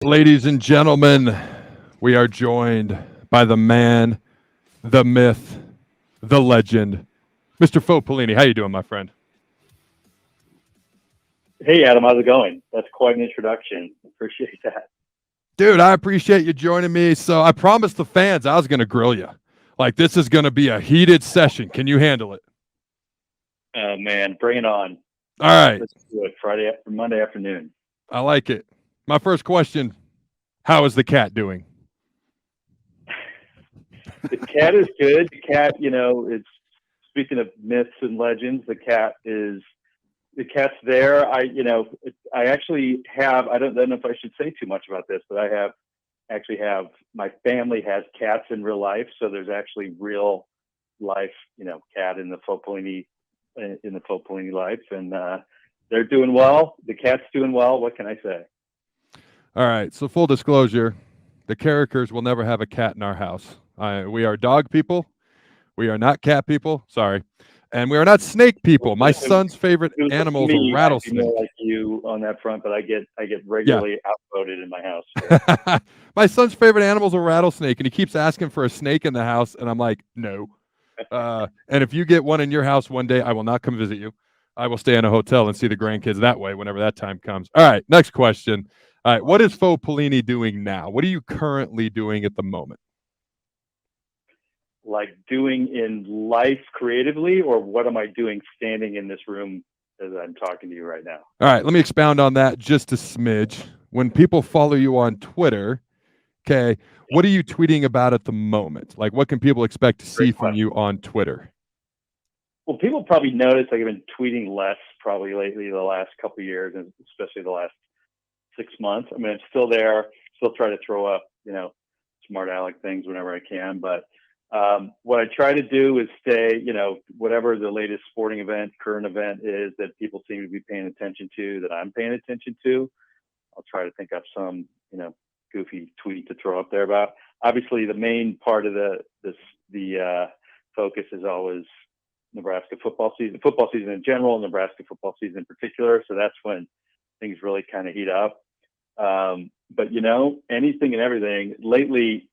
Ladies and gentlemen, we are joined by the man, the myth, the legend, Mr. Faux Pelini. How you doing, my friend? Hey, Adam, how's it going? That's quite an introduction. Appreciate that. Dude, I appreciate you joining me. So I promised the fans I was going to grill you. Like, this is going to be a heated session. Can you handle it? Oh, man, bring it on. All right. Let's do it. Monday afternoon. I like it. My first question, how is the cat doing? The cat is good. The cat, it's speaking of myths and legends, the cat's there. I actually have, I don't know if I should say too much about this, but I have my family has cats in real life. So there's actually real life, cat in the Faux Pelini life. And they're doing well. The cat's doing well. What can I say? All right. So full disclosure, the Carrikers will never have a cat in our house. We are dog people. We are not cat people. Sorry. And we are not snake people. My son's favorite animal is a rattlesnake. I'd be more like you on that front, but I get regularly outvoted in my house. My son's favorite animal is a rattlesnake, and he keeps asking for a snake in the house, and I'm like, no. And if you get one in your house one day, I will not come visit you. I will stay in a hotel and see the grandkids that way whenever that time comes. All right, next question. All right, what is Faux Pelini doing now? What are you currently doing at the moment? Like doing in life creatively, or what am I doing standing in this room as I'm talking to you right now? All right, let me expound on that just a smidge. When people follow you on Twitter, okay, what are you tweeting about at the moment? Like, what can people expect to see from you on Twitter? Well, people probably noticed I've been tweeting less probably lately the last couple of years, and especially the last 6 months. I mean, I'm still there, still try to throw up, smart aleck things whenever I can, but what I try to do is stay, whatever the latest sporting event, current event is that people seem to be paying attention to, that I'm paying attention to. I'll try to think up some, goofy tweet to throw up there about. Obviously, the main part of the focus is always Nebraska football season in general, Nebraska football season in particular. So that's when things really kind of heat up. But anything and everything lately,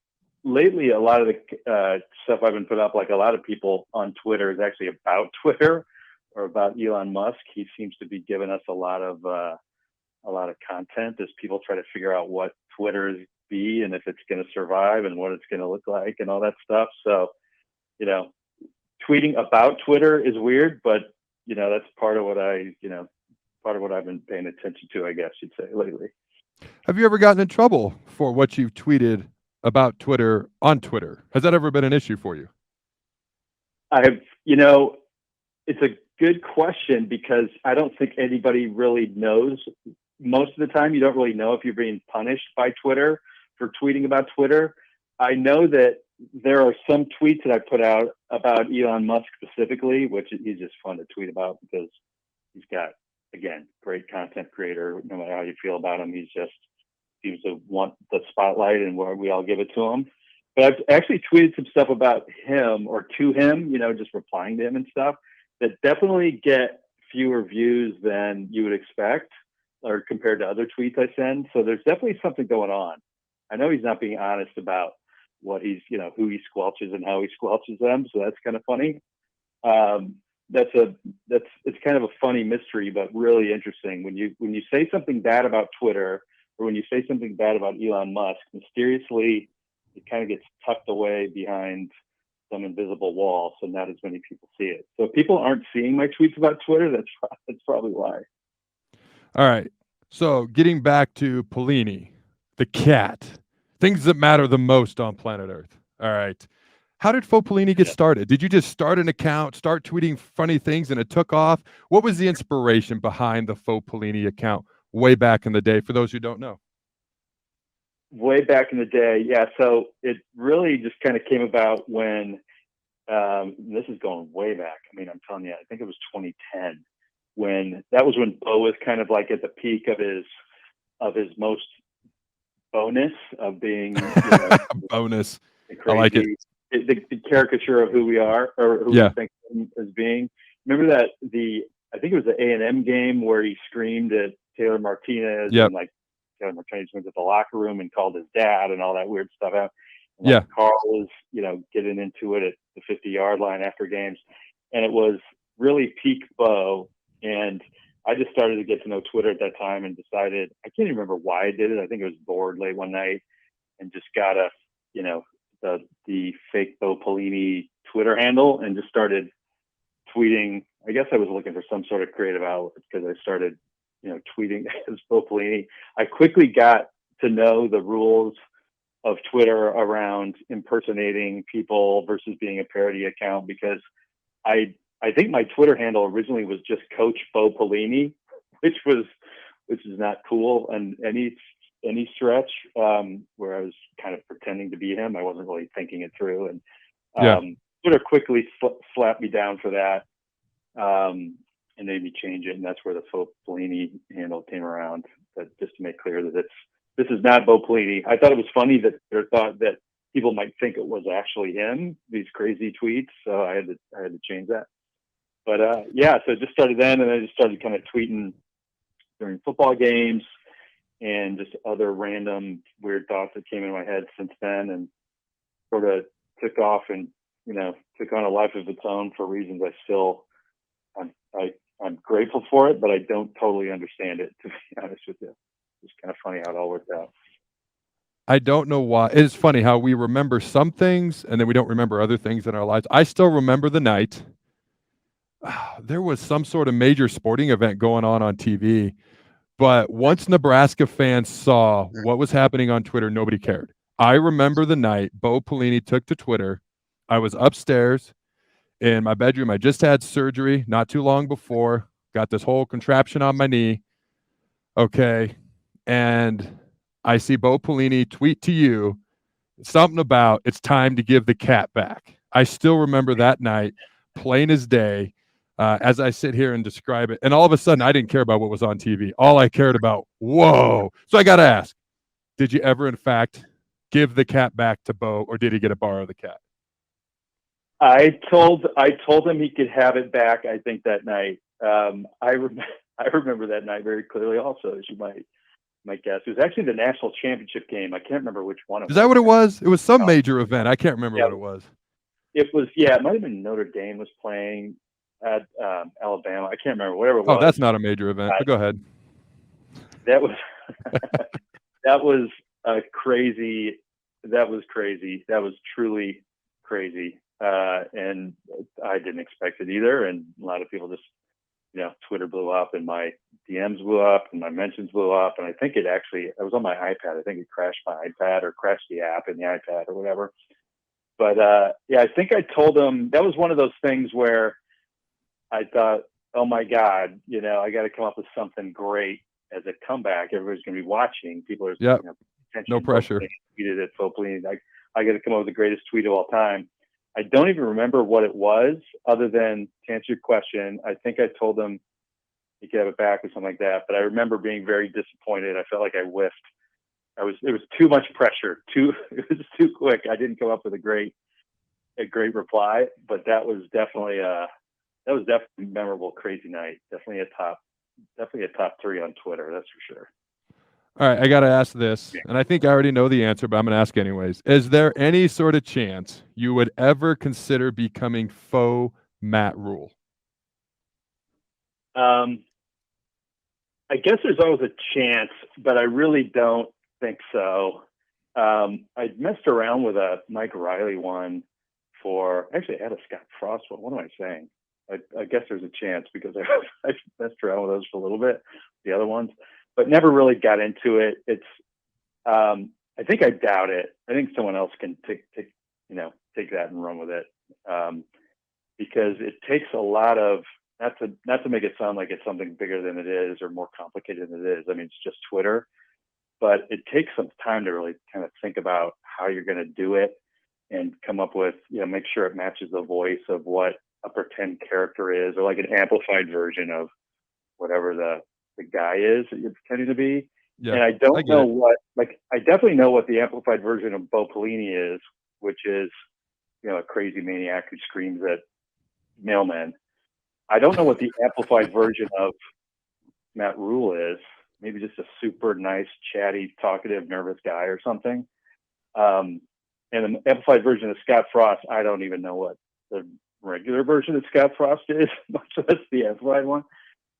a lot of the stuff I've been put up, like a lot of people on Twitter, is actually about Twitter or about Elon Musk. He seems to be giving us a lot of content as people try to figure out what Twitter is and if it's going to survive and what it's going to look like and all that stuff. So, tweeting about Twitter is weird, but that's part of what I've been paying attention to, I guess you'd say, lately. Have you ever gotten in trouble for what you've tweeted about Twitter on Twitter? Has that ever been an issue for you? It's a good question because I don't think anybody really knows. Most of the time, you don't really know if you're being punished by Twitter for tweeting about Twitter. I know that there are some tweets that I put out about Elon Musk specifically, which he's just fun to tweet about because he's got, again, great content creator. No matter how you feel about him, he seems to want the spotlight, and where we all give it to him. But I've actually tweeted some stuff about him or to him, just replying to him and stuff that definitely get fewer views than you would expect or compared to other tweets I send. So there's definitely something going on. I know he's not being honest about what he's, who he squelches and how he squelches them. So that's kind of funny. It's kind of a funny mystery, but really interesting. When you say something bad about Twitter, or when you say something bad about Elon Musk, mysteriously, it kind of gets tucked away behind some invisible wall, so not as many people see it. So if people aren't seeing my tweets about Twitter, that's probably why. All right. So getting back to Pelini, the cat, things that matter the most on planet Earth. All right. How did Faux Pelini get started? Did you just start an account, start tweeting funny things, and it took off? What was the inspiration behind the Faux Pelini account way back in the day, for those who don't know? Way back in the day, yeah. So it really just kind of came about when, this is going way back. I mean, I'm telling you, I think it was 2010. That was when Bo was kind of like at the peak of his most bonus of being bonus. Crazy, I like it. The caricature of who we are, or who we think as being. Remember that I think it was the A&M game where he screamed at Taylor Martinez and like having attorneys went to the locker room and called his dad and all that weird stuff out. And, Yeah. Carl was, getting into it at the 50-yard line after games. And it was really peak Bo. And I just started to get to know Twitter at that time and decided, I can't even remember why I did it. I think it was bored late one night and just got the fake Faux Pelini Twitter handle and just started tweeting. I guess I was looking for some sort of creative outlet because I started, tweeting as Faux Pelini. I quickly got to know the rules of Twitter around impersonating people versus being a parody account, because I think my Twitter handle originally was just Coach Faux Pelini, which is not cool and any stretch, where I was kind of pretending to be him. I wasn't really thinking it through, and Twitter quickly slapped me down for that, and made me change it, and that's where the Faux Pelini handle came around. But just to make clear that this is not Bo Pelini. I thought it was funny that they thought that people might think it was actually him, these crazy tweets. So I had to change that. But so it just started then, and I just started kind of tweeting during football games and just other random weird thoughts that came in my head since then, and sort of took off and took on a life of its own for reasons I'm grateful for it, but I don't totally understand it, to be honest with you. It's kind of funny how it all worked out. I don't know why. It's funny how we remember some things and then we don't remember other things in our lives. I still remember the night. There was some sort of major sporting event going on TV, but once Nebraska fans saw what was happening on Twitter, nobody cared. I remember the night Bo Pelini took to Twitter. I was upstairs in my bedroom. I just had surgery not too long before, got this whole contraption on my knee. Okay. And I see Bo Pelini tweet to you something about it's time to give the cat back. I still remember that night, plain as day, as I sit here and describe it. And all of a sudden, I didn't care about what was on TV. All I cared about, whoa. So I got to ask, did you ever, in fact, give the cat back to Bo, or did he get to borrow the cat? I told him he could have it back, I think, that night. I remember that night very clearly also, as you might guess. It was actually the national championship game. I can't remember which one it was. Is that what it was? It was some major event. I can't remember what it was. It was, it might have been Notre Dame was playing at Alabama. I can't remember, whatever it was. Oh, that's not a major event, but go ahead. That was crazy. That was crazy. That was truly crazy. And I didn't expect it either. And a lot of people just, Twitter blew up and my DMs blew up and my mentions blew up. And I think it was on my iPad. I think it crashed my iPad or crashed the app in the iPad or whatever. But I think I told them that was one of those things where I thought, oh my God, I got to come up with something great as a comeback. Everybody's going to be watching. People are, no pressure. Tweeted at Faux Pelini. I got to come up with the greatest tweet of all time. I don't even remember what it was, other than, to answer your question, I think I told them he could have it back or something like that. But I remember being very disappointed. I felt like I whiffed. It was too much pressure. It was too quick. I didn't come up with a great reply. But that was definitely a memorable, crazy night. Definitely a top 3 on Twitter. That's for sure. All right, I got to ask this, and I think I already know the answer, but I'm going to ask anyways. Is there any sort of chance you would ever consider becoming faux Matt Rule? I guess there's always a chance, but I really don't think so. I messed around with a Mike Riley one actually I had a Scott Frost one. What am I saying? I guess there's a chance because I messed around with those for a little bit, the other ones, but never really got into it. It's, I think I doubt it. I think someone else can take that and run with it. Because it takes a lot of, not to make it sound like it's something bigger than it is or more complicated than it is. I mean, it's just Twitter, but it takes some time to really kind of think about how you're going to do it and come up with, make sure it matches the voice of what a pretend character is, or like an amplified version of whatever the guy is that you're pretending to be. Yeah, and I don't know what, I definitely know what the amplified version of Bo Pelini is, which is, a crazy maniac who screams at mailmen. I don't know what the amplified version of Matt Rule is. maybe just a super nice, chatty, talkative, nervous guy or something. And an amplified version of Scott Frost, I don't even know what the regular version of Scott Frost is, much less the amplified one.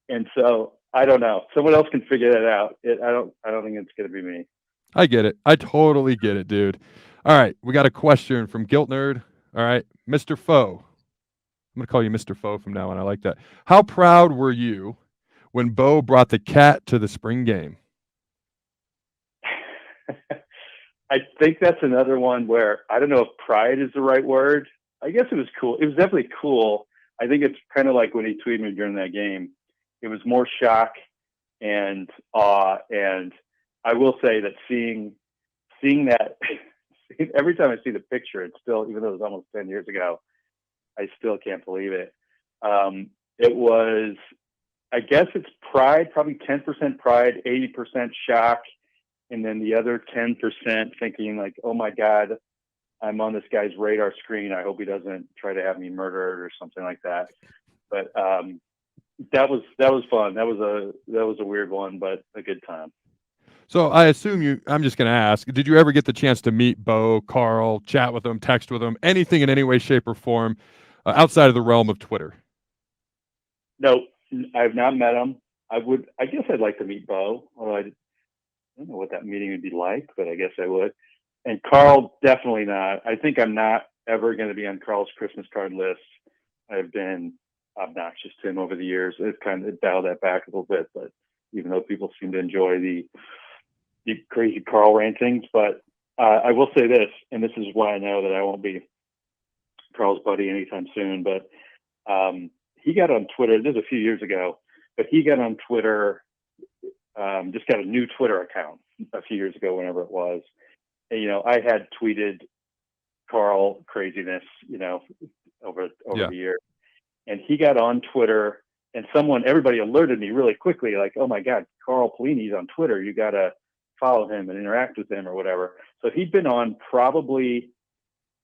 And so I don't know. Someone else can figure that out. I don't think it's going to be me. I get it. I totally get it, dude. All right, we got a question from Guilt Nerd. All right, Mr. Foe. I'm going to call you Mr. Foe from now on. I like that. How proud were you when Bo brought the cat to the spring game? I think that's another one where I don't know if pride is the right word. I guess it was cool. It was definitely cool. I think it's kind of like when he tweeted me during that game. It was more shock and awe. And I will say that seeing that every time I see the picture, it's still, even though it was almost 10 years ago, I still can't believe it. It was, I guess it's pride, probably 10% pride, 80% shock. And then the other 10% thinking like, oh my God, I'm on this guy's radar screen. I hope he doesn't try to have me murdered or something like that. But that was fun. That was a weird one, but a good time. So I assume I'm just going to ask, did you ever get the chance to meet Bo, Carl, chat with them, text with them, anything in any way, shape, or form outside of the realm of Twitter? No, I've not met him. I guess I'd like to meet Bo, although I don't know what that meeting would be like, but I guess I would. And Carl, definitely not. I think I'm not ever going to be on Carl's Christmas card list. I've been obnoxious to him over the years. It's kind of dialed that back a little bit, but even though people seem to enjoy the crazy Carl rantings, but I will say this, and this is why I know that I won't be Carl's buddy anytime soon, but he got on Twitter, this was a few years ago, but he got on Twitter, just got a new Twitter account a few years ago, whenever it was. And, I had tweeted Carl craziness, over the year. And he got on Twitter, and everybody alerted me really quickly, like, oh my God, Carl Pelini's on Twitter. You got to follow him and interact with him or whatever. So he'd been on probably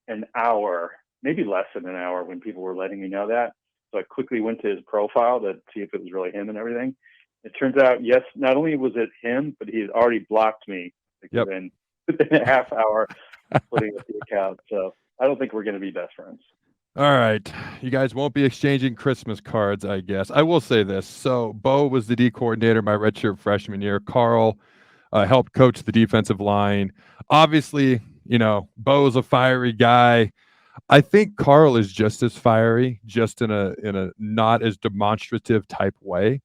an hour, maybe less than an hour, when people were letting me know that. So I quickly went to his profile to see if it was really him and everything. It turns out, yes, not only was it him, but he had already blocked me within a half hour of putting up the account. So I don't think we're going to be best friends. All right. You guys won't be exchanging Christmas cards, I guess. I will say this. So Bo was the D coordinator my redshirt freshman year. Carl helped coach the defensive line. Obviously, Bo's a fiery guy. I think Carl is just as fiery, just in a not as demonstrative type way.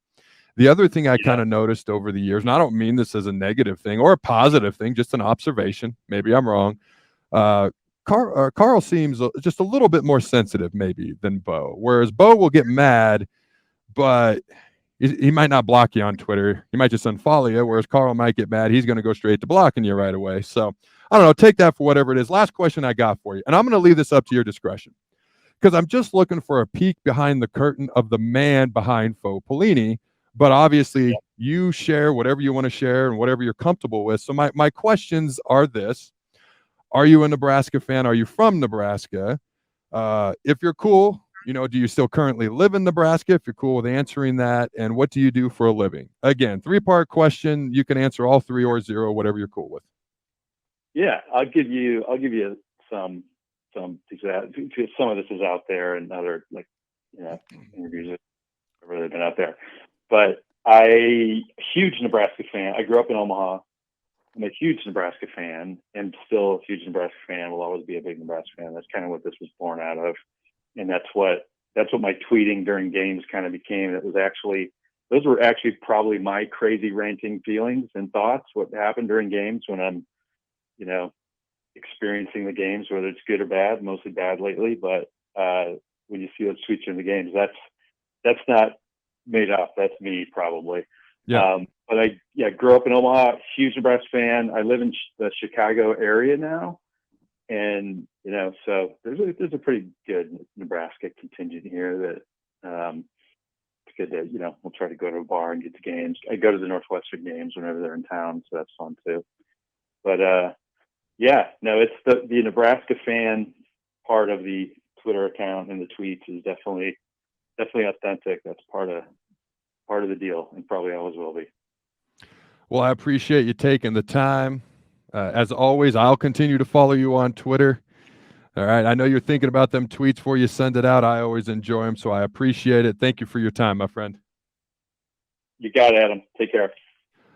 The other thing I kind of noticed over the years, and I don't mean this as a negative thing or a positive thing, just an observation. Maybe I'm wrong. Carl seems just a little bit more sensitive maybe than Bo, whereas Bo will get mad, but he might not block you on Twitter. He might just unfollow you, whereas Carl might get mad. He's going to go straight to blocking you right away. So I don't know. Take that for whatever it is. Last question I got for you, and I'm going to leave this up to your discretion because I'm just looking for a peek behind the curtain of the man behind Faux Pelini. But obviously, you share whatever you want to share and whatever you're comfortable with. So my questions are this. Are you a Nebraska fan? Are you from Nebraska? If you're cool, do you still currently live in Nebraska? If you're cool with answering that. And what do you do for a living? Again, 3-part question. You can answer all 3 or 0, whatever you're cool with. Yeah, I'll give you some because some of this is out there and other interviews that have really been out there. But huge Nebraska fan. I grew up in Omaha. I'm a huge Nebraska fan and still a huge Nebraska fan. Will always be a big Nebraska fan. That's kind of what this was born out of. And that's what my tweeting during games kind of became. Those were actually probably my crazy ranting feelings and thoughts, what happened during games when I'm, experiencing the games, whether it's good or bad, mostly bad lately. But when you see those tweets during the games, that's not made up. That's me probably. Yeah. But I grew up in Omaha, huge Nebraska fan. I live in the Chicago area now. And, so there's a pretty good Nebraska contingent here that it's good that, we'll try to go to a bar and get to games. I go to the Northwestern games whenever they're in town, so that's fun too. But it's the Nebraska fan part of the Twitter account and the tweets is definitely authentic. That's part of the deal and probably always will be. Well, I appreciate you taking the time. As always, I'll continue to follow you on Twitter. All right. I know you're thinking about them tweets before you send it out. I always enjoy them, so I appreciate it. Thank you for your time, my friend. You got it, Adam. Take care.